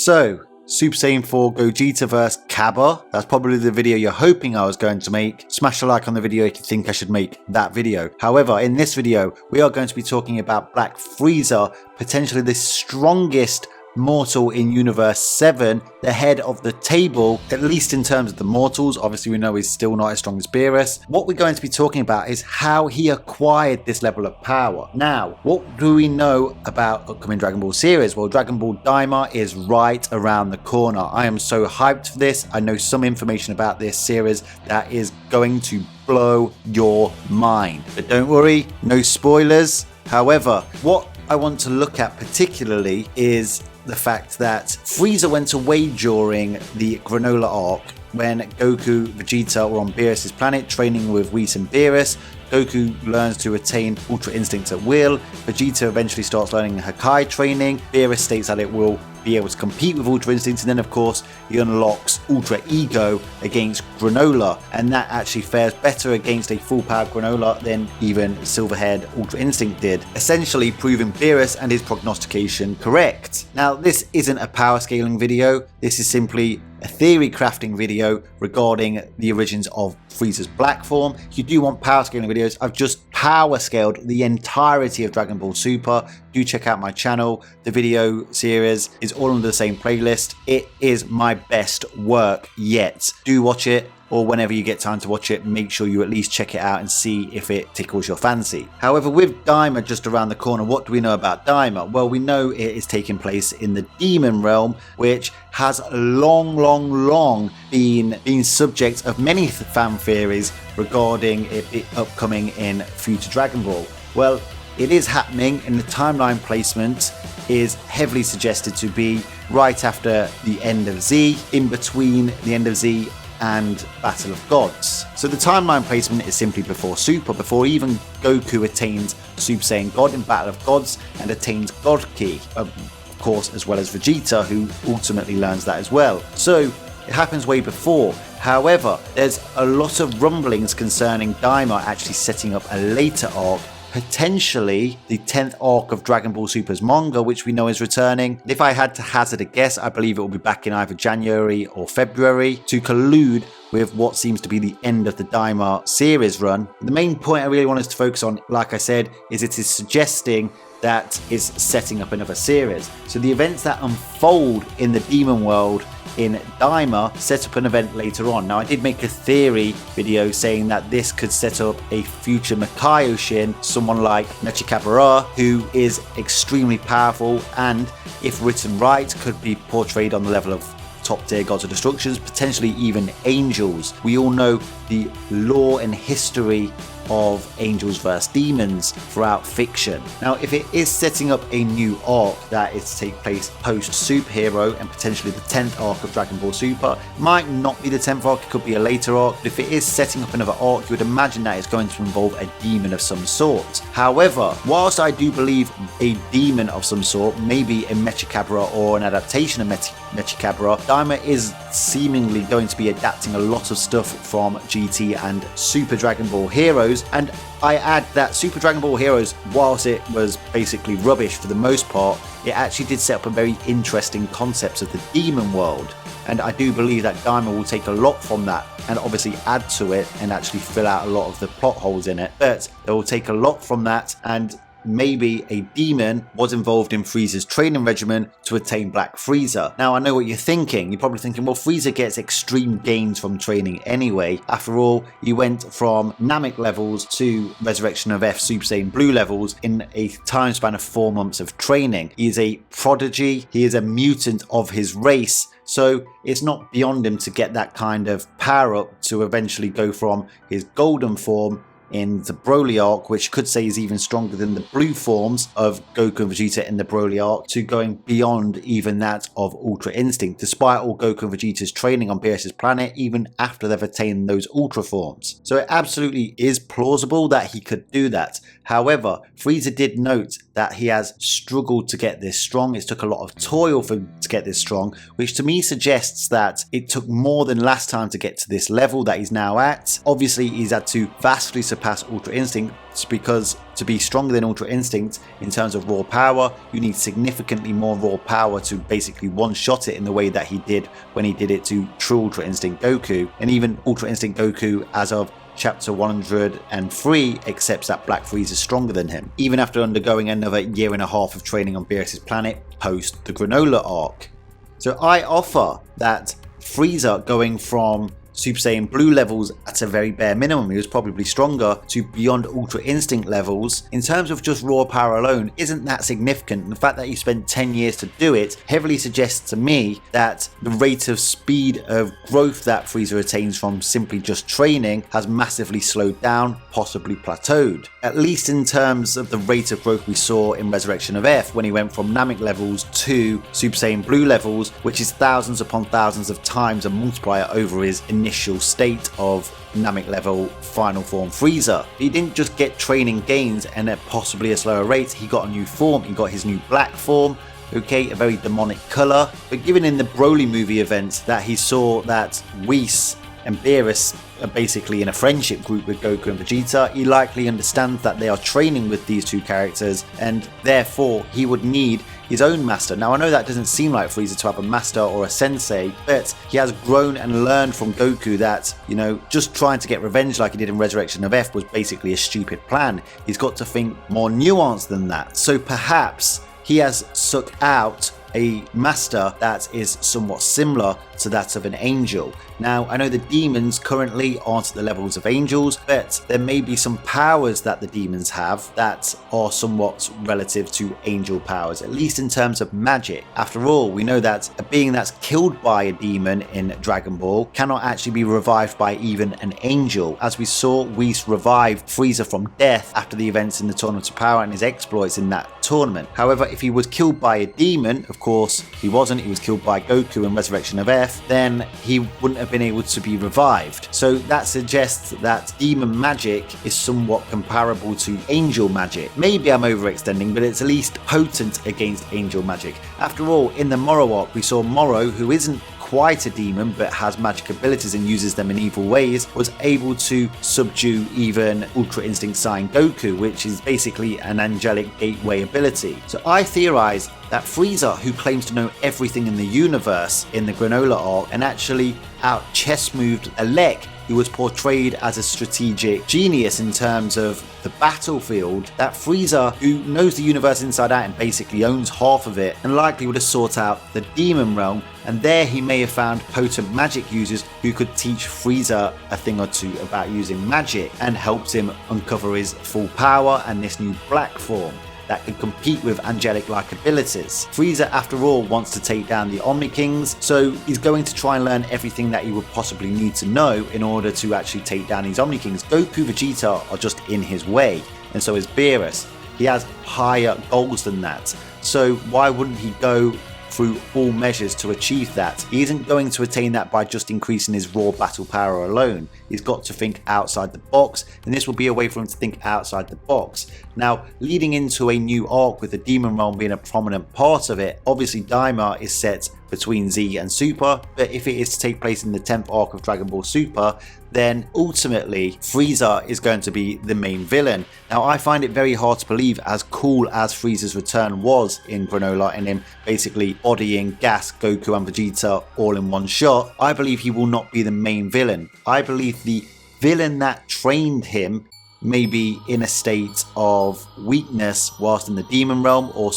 So, Super Saiyan 4 Gogeta vs Cabba. That's probably the video you're hoping I was going to make. Smash a like on the video if you think I should make that video. However, in this video, we are going to be talking about Black Frieza, potentially the strongest mortal in Universe 7, the head of the table, at least in terms of the mortals. Obviously, we know he's still not as strong as Beerus. What we're going to be talking about is how he acquired this level of power. Now, what do we know about upcoming Dragon Ball series? Well, Dragon Ball Daima is right around the corner. I am so hyped for this. I know some information about this series that is going to blow your mind. But don't worry, no spoilers. However, what I want to look at particularly is the fact that Frieza went away during the Granola arc when Goku, Vegeta were on Beerus' planet training with Whis and Beerus. Goku learns to attain Ultra Instinct at will. Vegeta eventually starts learning Hakai training. Beerus states that it will be able to compete with Ultra Instinct, and then of course he unlocks Ultra Ego against Granola, and that actually fares better against a full power Granola than even Silverhaired Ultra Instinct did, essentially proving Beerus and his prognostication correct. Now, this isn't a power scaling video, this is simply a theory crafting video regarding the origins of Frieza's black form. If you do want power scaling videos, I've just power scaled the entirety of Dragon Ball Super. Do check out my channel. The video series is all under the same playlist. It is my best work yet. Do watch it, or whenever you get time to watch it, make sure you at least check it out and see if it tickles your fancy. However, with Daima just around the corner, what do we know about Daima? Well, we know it is taking place in the demon realm, which has long been subject of many fan theories regarding it upcoming in future Dragon Ball. Well, it is happening, and the timeline placement is heavily suggested to be right after the end of Z, in between the end of Z and Battle of Gods. So the timeline placement is simply before Super, before even Goku attains Super Saiyan God in Battle of Gods and attains God Ki, of course, as well as Vegeta, who ultimately learns that as well. So it happens way before. However, there's a lot of rumblings concerning Daima actually setting up a later arc, potentially the 10th arc of Dragon Ball Super's manga, which we know is returning. If I had to hazard a guess, I believe it will be back in either January or February to collude with what seems to be the end of the Daima series run. The main point I really want us to focus on, like I said, is it is suggesting that is setting up another series. So the events that unfold in the demon world in Daima set up an event later on. Now, I did make a theory video saying that this could set up a future Makaioshin, someone like Mechikabara, who is extremely powerful and, if written right, could be portrayed on the level of top tier gods of destruction, potentially even angels. We all know the lore and history of angels versus demons throughout fiction. Now, if it is setting up a new arc that is to take place post superhero and potentially the 10th arc of Dragon Ball Super, it might not be the 10th arc, it could be a later arc, but if it is setting up another arc, you would imagine that it's going to involve a demon of some sort. However, whilst I do believe a demon of some sort, maybe a Mechikabara or an adaptation of Mechikabara, Daima is seemingly going to be adapting a lot of stuff from GT and Super Dragon Ball Heroes. And I add that Super Dragon Ball Heroes, whilst it was basically rubbish for the most part, it actually did set up a very interesting concepts of the demon world. And I do believe that Daima will take a lot from that and obviously add to it and actually fill out a lot of the plot holes in it. But they will take a lot from that, and maybe a demon was involved in Frieza's training regimen to attain Black Frieza. Now, I know what you're thinking. You're probably thinking, well, Frieza gets extreme gains from training anyway. After all, he went from Namek levels to Resurrection of F Super Saiyan Blue levels in a time span of 4 months of training. He is a prodigy. He is a mutant of his race. So it's not beyond him to get that kind of power up to eventually go from his golden form in the Broly arc, which could say is even stronger than the blue forms of Goku and Vegeta in the Broly arc, to going beyond even that of Ultra Instinct, despite all Goku and Vegeta's training on Beerus' planet, even after they've attained those Ultra forms. So it absolutely is plausible that he could do that. However, Frieza did note that he has struggled to get this strong. It's took a lot of toil for him to get this strong, which to me suggests that it took more than last time to get to this level that he's now at. Obviously, he's had to vastly surpass Ultra Instinct, because to be stronger than Ultra Instinct in terms of raw power, you need significantly more raw power to basically one-shot it in the way that he did when he did it to True Ultra Instinct Goku. And even Ultra Instinct Goku, as of Chapter 103, accepts that Black Frieza is stronger than him, even after undergoing another year and a half of training on Beerus' planet post the Granola arc. So I offer that Frieza going from Super Saiyan Blue levels at a very bare minimum, he was probably stronger, to beyond Ultra Instinct levels, in terms of just raw power alone, isn't that significant. The fact that he spent 10 years to do it heavily suggests to me that the rate of speed of growth that Frieza attains from simply just training has massively slowed down, possibly plateaued. At least in terms of the rate of growth we saw in Resurrection of F, when he went from Namek levels to Super Saiyan Blue levels, which is thousands upon thousands of times a multiplier over his initial state of Namek level final form Frieza. He didn't just get training gains and at possibly a slower rate, he got a new form, he got his new black form, okay, a very demonic colour. But given in the Broly movie events that he saw that Whis and Beerus are basically in a friendship group with Goku and Vegeta, he likely understands that they are training with these two characters and therefore he would need his own master. Now I know that doesn't seem like Frieza to have a master or a sensei, but he has grown and learned from Goku that, you know, just trying to get revenge like he did in Resurrection of F was basically a stupid plan. He's got to think more nuanced than that. So perhaps he has sought out a master that is somewhat similar to that of an angel. Now, I know the demons currently aren't at the levels of angels, but there may be some powers that the demons have that are somewhat relative to angel powers, at least in terms of magic. After all, we know that a being that's killed by a demon in Dragon Ball cannot actually be revived by even an angel. As we saw, Whis revived Frieza from death after the events in the Tournament of Power and his exploits in that tournament. However, if he was killed by a demon, of course he wasn't, he was killed by Goku in Resurrection of F, then he wouldn't have been able to be revived. So that suggests that demon magic is somewhat comparable to angel magic. Maybe I'm overextending, but it's at least potent against angel magic. After all, in the Moro arc, we saw Moro, who isn't quite a demon but has magic abilities and uses them in evil ways, was able to subdue even Ultra Instinct Saiyan Goku, which is basically an angelic gateway ability. So I theorize that Frieza, who claims to know everything in the universe in the Granola arc and actually out chess moved Alec, who was portrayed as a strategic genius in terms of the battlefield, that Frieza, who knows the universe inside out and basically owns half of it, and likely would have sought out the demon realm, and there he may have found potent magic users who could teach Frieza a thing or two about using magic and helped him uncover his full power and this new black form that could compete with angelic-like abilities. Frieza, after all, wants to take down the Omni Kings, so he's going to try and learn everything that he would possibly need to know in order to actually take down these Omni Kings. Goku, Vegeta are just in his way, and so is Beerus. He has higher goals than that, so why wouldn't he go through all measures to achieve that? He isn't going to attain that by just increasing his raw battle power alone. He's got to think outside the box, and this will be a way for him to think outside the box. Now, leading into a new arc with the Demon Realm being a prominent part of it, obviously Daima is set between Z and Super, but if it is to take place in the 10th arc of Dragon Ball Super, then ultimately Frieza is going to be the main villain. Now, I find it very hard to believe, as cool as Frieza's return was in Granola and him basically bodying Gas, Goku and Vegeta all in one shot, I believe he will not be the main villain. I believe the villain that trained him may be in a state of weakness whilst in the demon realm, or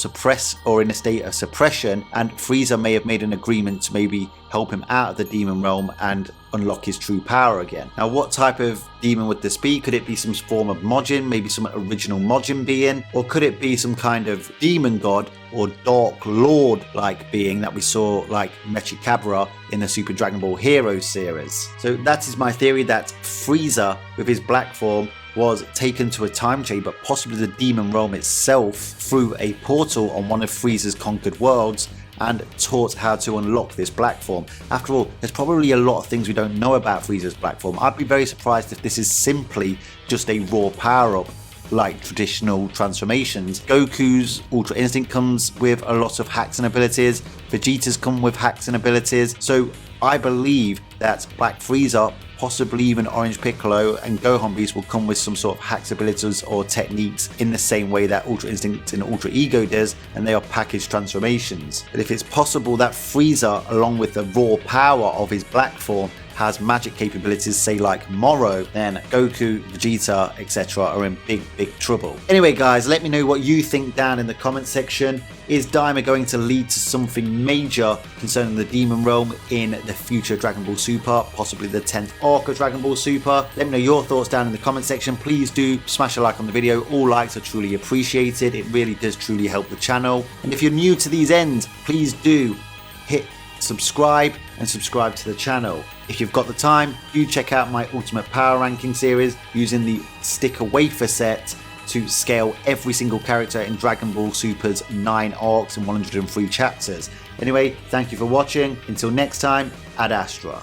in a state of suppression, and Frieza may have made an agreement to maybe help him out of the demon realm and unlock his true power again. Now, what type of demon would this be? Could it be some form of Majin, maybe some original Majin being, or could it be some kind of demon god or Dark Lord like being that we saw like Mechikabra in the Super Dragon Ball Heroes series? So that is my theory, that Frieza with his black form was taken to a time chamber, possibly the demon realm itself, through a portal on one of Frieza's conquered worlds, and taught how to unlock this black form. After all, there's probably a lot of things we don't know about Frieza's black form. I'd be very surprised if this is simply just a raw power-up. like traditional transformations. Goku's Ultra Instinct comes with a lot of hacks and abilities. Vegeta's come with hacks and abilities. So I believe that Black Frieza, possibly even Orange Piccolo, and Gohan Beast will come with some sort of hacks abilities or techniques in the same way that Ultra Instinct and Ultra Ego does, and they are packaged transformations. But if it's possible that Frieza, along with the raw power of his black form, has magic capabilities, say like Moro, then Goku, Vegeta, etc. are in big trouble. Anyway guys, let me know what you think down in the comment section. Is Daima going to lead to something major concerning the Demon Realm in the future Dragon Ball Super, possibly the 10th arc of Dragon Ball Super? Let me know your thoughts down in the comment section. Please do smash a like on the video. All likes are truly appreciated. It really does truly help the channel. And if you're new to these ends, please do hit subscribe and subscribe to the channel. If you've got the time, do check out my Ultimate Power Ranking series using the sticker wafer set to scale every single character in Dragon Ball Super's 9 arcs and 103 chapters. Anyway, thank you for watching. Until next time, Ad Astra.